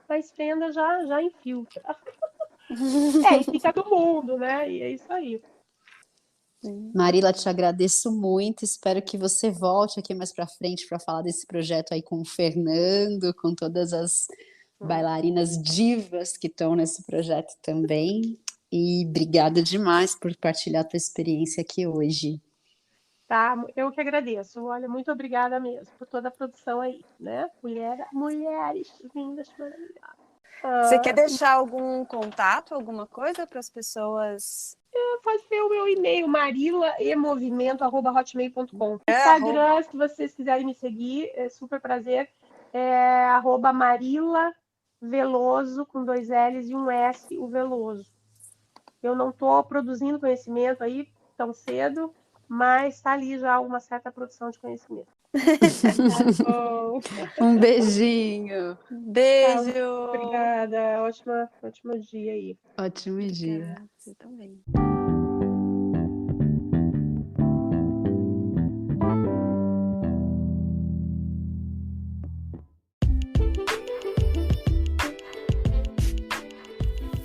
Mas fenda já infiltra. E fica do mundo, né? E é isso aí. Marília, te agradeço muito. Espero que você volte aqui mais para frente para falar desse projeto aí com o Fernando, com todas as bailarinas divas que estão nesse projeto também. E obrigada demais por partilhar a tua experiência aqui hoje. Tá, eu que agradeço. Olha, muito obrigada mesmo por toda a produção aí, né? Mulheres lindas, maravilhosas. Você quer deixar algum contato, alguma coisa para as pessoas? Pode ser o meu e-mail, marilaemovimento@hotmail.com. Instagram, se vocês quiserem me seguir, é super prazer, é @Marila Veloso, com 2 L's e um S, o Veloso. Eu não estou produzindo conhecimento aí tão cedo, mas está ali já uma certa produção de conhecimento. Um beijinho. Beijo. Obrigada. Ótimo dia aí. Ótimo dia. Você também.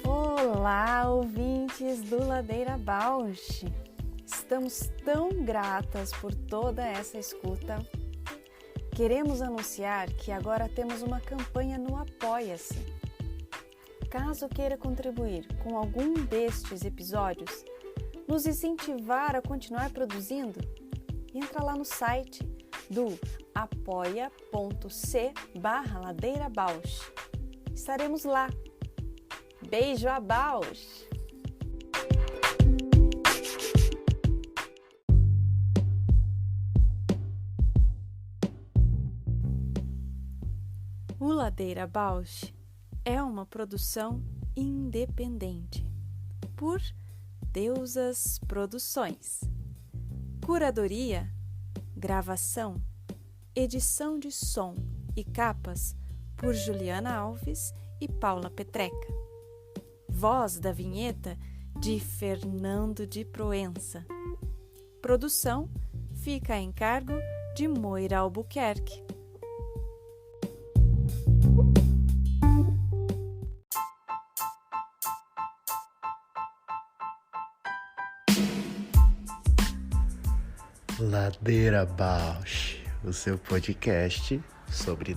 Olá, ouvintes do Ladeira Bausch. Estamos tão gratas por toda essa escuta. Queremos anunciar que agora temos uma campanha no Apoia-se. Caso queira contribuir com algum destes episódios, nos incentivar a continuar produzindo, entra lá no site do apoia.c/Ladeira Bausch. Estaremos lá. Beijo a Bausch! O Ladeira Bausch é uma produção independente por Deusas Produções. Curadoria, gravação, edição de som e capas por Juliana Alves e Paula Petreca. Voz da vinheta de Fernando de Proença. Produção fica a encargo de Moira Albuquerque. Ladeira Bausch, o seu podcast sobre